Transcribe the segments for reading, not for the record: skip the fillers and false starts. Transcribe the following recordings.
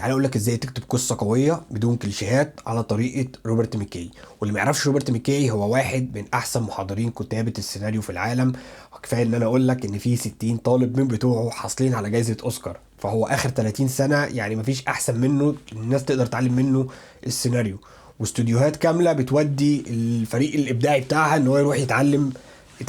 تعالى اقول لك ازاي تكتب قصه قويه بدون كليشيهات على طريقه روبرت ميكاي. واللي ما يعرفش روبرت ميكاي هو واحد من احسن محاضرين كتابه السيناريو في العالم. كفايه ان انا اقول لك ان في 60 طالب من بتوعه حاصلين على جائزه اوسكار، فهو اخر 30 سنه يعني مفيش احسن منه الناس تقدر تعلم منه السيناريو. واستوديوهات كامله بتودي الفريق الابداعي بتاعها ان هو يروح يتعلم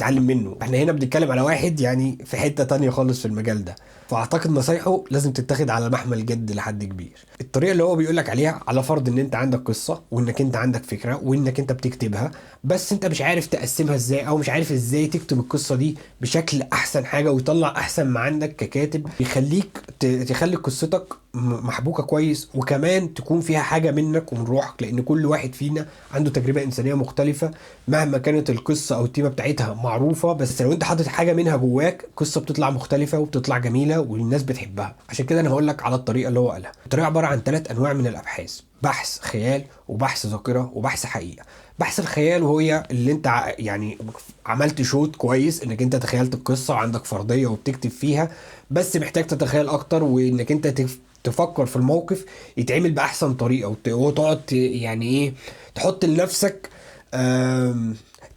منه. احنا هنا بنتكلم على واحد يعني في حتة تانية خالص في المجال ده، فاعتقد نصايحه لازم تتاخد على محمل جد لحد كبير. الطريقة اللي هو بيقولك عليها على فرض ان انت عندك قصة وانك انت عندك فكرة وانك انت بتكتبها، بس انت مش عارف تقسمها ازاي او مش عارف ازاي تكتب القصة دي بشكل احسن حاجة ويطلع احسن ما عندك ككاتب، يخليك تخلي قصتك محبوكة كويس، وكمان تكون فيها حاجة منك ومن روحك، لان كل واحد فينا عنده تجربة انسانية مختلفة. مهما كانت القصة او التيمة بتاعتها معروفة، بس لو انت حاطط حاجة منها جواك القصة بتطلع مختلفة وبتطلع جميلة والناس بتحبها. عشان كده انا هقول لك على الطريقة اللي هو قالها. الطريقة عبارة عن 3 انواع من الابحاث: بحث خيال وبحث ذاكرة وبحث حقيقة. بحث الخيال وهي اللي انت يعني عملت شوت كويس انك انت تخيلت القصة وعندك فرضية وبتكتب فيها، بس محتاج تتخيل اكتر وانك انت تفكر في الموقف يتعمل باحسن طريقه وتقعد يعني ايه، تحط لنفسك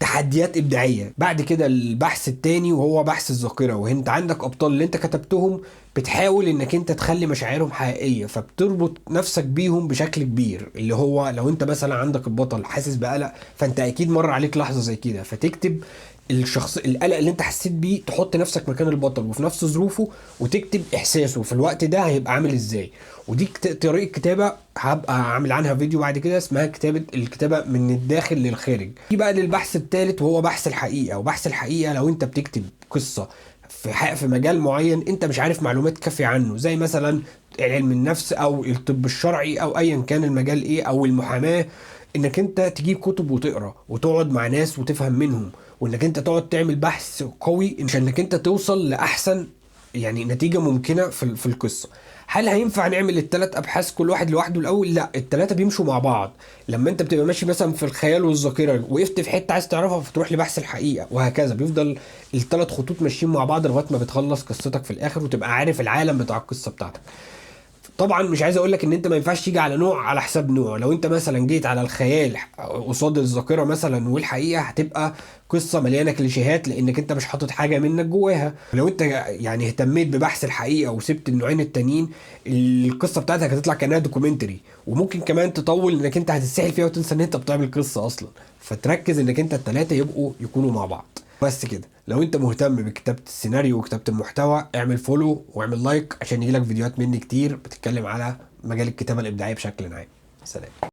تحديات ابداعيه. بعد كده البحث التاني وهو بحث الذاكره، وانت عندك ابطال اللي انت كتبتهم بتحاول انك انت تخلي مشاعرهم حقيقيه، فبتربط نفسك بيهم بشكل كبير. اللي هو لو انت مثلا عندك البطل حاسس بقلق، فانت اكيد مر عليك لحظه زي كده، فتكتب القلق اللي انت حسيت بيه، تحط نفسك مكان البطل وفي نفس ظروفه وتكتب احساسه في الوقت ده هيبقى عامل ازاي. ودي طريقه كتابه هبقى عامل عنها فيديو بعد كده، اسمها الكتابه من الداخل للخارج. في بقى للبحث الثالث وهو بحث الحقيقه. وبحث الحقيقه لو انت بتكتب قصه في مجال معين انت مش عارف معلومات كافيه عنه، زي مثلا علم النفس او الطب الشرعي او ايا كان المجال ايه، او المحاماه، انك انت تجيب كتب وتقرا وتقعد مع ناس وتفهم منهم، وانك انت تقعد تعمل بحث قوي عشان انك انت توصل لاحسن يعني نتيجة ممكنة في القصة. هل هينفع نعمل ال3 ابحاث كل واحد لوحده الاول؟ لا، ال3 بيمشوا مع بعض. لما انت بتبقى ماشي مثلا في الخيال والذاكرة وقفت في حتة عايز تعرفها فتروح لبحث الحقيقة، وهكذا بيفضل ال3 خطوط ماشيين مع بعض لغاية ما بتخلص قصتك في الاخر وتبقى عارف العالم بتاع القصة بتاعتك. طبعا مش عايز اقول لك ان انت ما ينفعش تيجي على نوع على حساب نوع. لو انت مثلا جيت على الخيال قصاد الذاكره مثلا والحقيقه، هتبقى قصه مليانه كليشيهات لانك انت مش حاطط حاجه منك جواها. لو انت يعني اهتميت ببحث الحقيقه وسبت النوعين التانيين، القصه بتاعتك هتطلع كانها دوكيومنتري، وممكن كمان تطول انك انت هتتسحل فيها وتنسى ان انت بتعمل قصه اصلا. فتركز انك انت ال3 يكونوا مع بعض. بس كده. لو انت مهتم بكتابة السيناريو وكتابة المحتوى، اعمل فولو واعمل لايك عشان يجيلك فيديوهات مني كتير بتتكلم على مجال الكتابة الإبداعية بشكل عام. سلام.